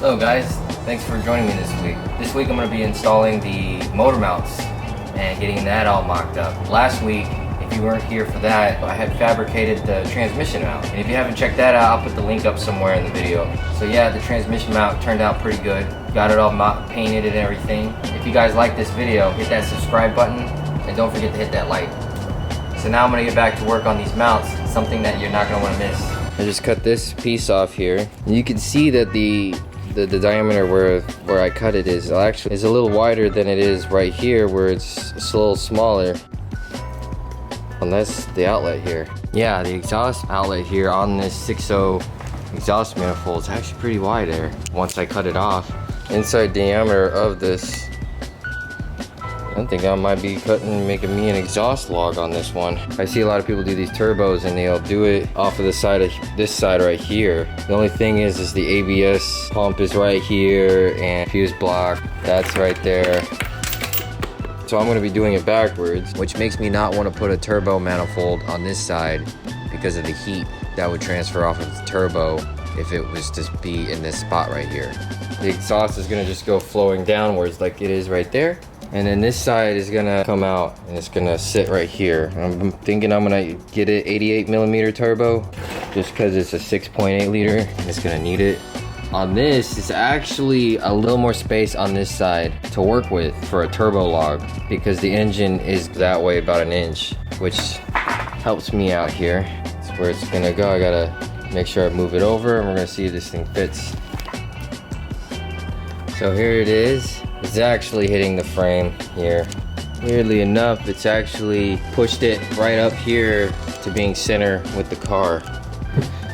Hello guys, thanks for joining me this week. This week I'm going to be installing the motor mounts and getting that all mocked up. Last week, if you weren't here for that, I had fabricated the transmission mount. And if you haven't checked that out, I'll put the link up somewhere in the video. So yeah, the transmission mount turned out pretty good. Got it all painted and everything. If you guys like this video, hit that subscribe button and don't forget to hit that like. So now I'm going to get back to work on these mounts, something that you're not going to want to miss. I just cut this piece off here. You can see that the diameter where I cut it is actually a little wider than it is right here where it's a little smaller. And that's the outlet here. Yeah, the exhaust outlet here on this 6.0 exhaust manifold is actually pretty wide there. Once I cut it off, inside diameter of this, I think I might be making me an exhaust log on this one. I see a lot of people do these turbos and they'll do it off of the side of this side right here. The only thing is the ABS pump is right here and fuse block, that's right there. So I'm gonna be doing it backwards, which makes me not want to put a turbo manifold on this side because of the heat that would transfer off of the turbo if it was to be in this spot right here. The exhaust is gonna just go flowing downwards like it is right there. And then this side is gonna come out and it's gonna sit right here. I'm thinking I'm gonna get it 88 millimeter turbo just because it's a 6.8 liter and it's gonna need it. On this, it's actually a little more space on this side to work with for a turbo log because the engine is that way about an inch, which helps me out here. That's where it's gonna go. I gotta make sure I move it over and we're gonna see if this thing fits. So here it is. It's actually hitting the frame here. Weirdly enough, it's actually pushed it right up here to being center with the car.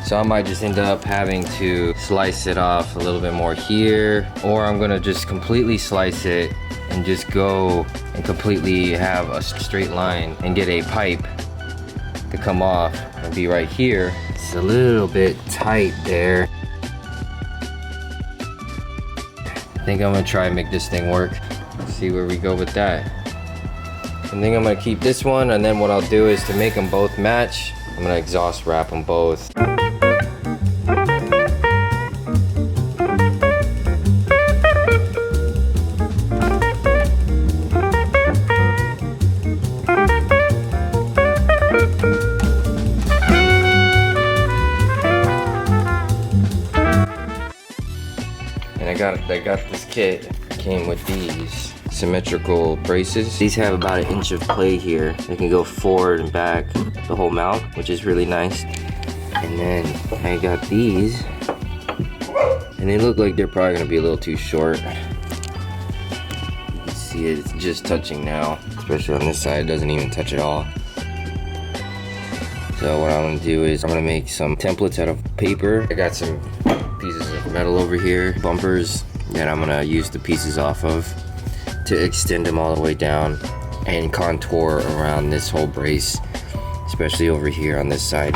So I might just end up having to slice it off a little bit more here, or I'm gonna just completely slice it and just go and completely have a straight line and get a pipe to come off and be right here. It's a little bit tight there. I think I'm gonna try and make this thing work. See where we go with that. I think I'm gonna keep this one, and then what I'll do is to make them both match, I'm gonna exhaust wrap them both. I got this kit. It came with these symmetrical braces. These have about 1 inch of play here. They can go forward and back the whole mount, which is really nice. And then I got these, and they look like they're probably gonna be a little too short. You can see it, it's just touching now, especially on this side. It doesn't even touch at all. So what I'm gonna do is I'm gonna make some templates out of paper. I got some pieces of metal over here, bumpers, that I'm gonna use the pieces off of to extend them all the way down and contour around this whole brace, especially over here on this side.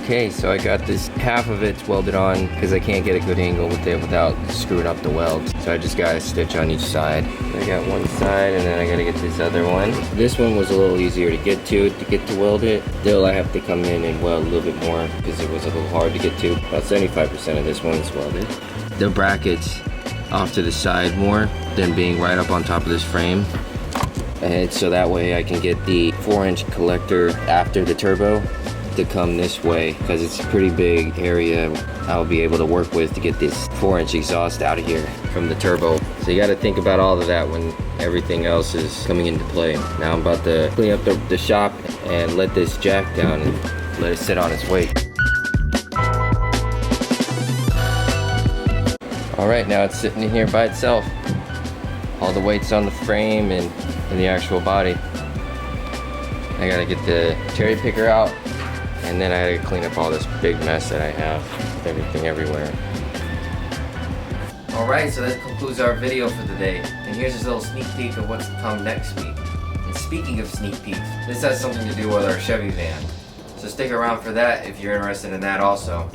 Okay, so I got this, half of it's welded on because I can't get a good angle with it without screwing up the welds. So I just got a stitch on each side. I got one side and then I gotta get this other one. This one was a little easier to get to weld it. Still, I have to come in and weld a little bit more because it was a little hard to get to. About 75% of this one is welded. The brackets off to the side more than being right up on top of this frame. And so that way I can get the 4-inch collector after the turbo to come this way because it's a pretty big area I'll be able to work with to get this 4-inch exhaust out of here from the turbo. So you got to think about all of that when everything else is coming into play. Now I'm about to clean up the shop and let this jack down and let it sit on its weight. Alright, now it's sitting in here by itself. All the weight's on the frame and the actual body. I gotta get the cherry picker out, and then I gotta clean up all this big mess that I have with everything everywhere. Alright, so that concludes our video for the day. And here's a little sneak peek of what's to come next week. speaking of sneak peeks, this has something to do with our Chevy van. So stick around for that if you're interested in that also.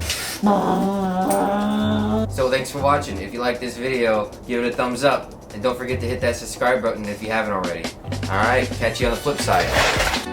So thanks for watching. If you like this video, give it a thumbs up. And don't forget to hit that subscribe button if you haven't already. Alright, catch you on the flip side.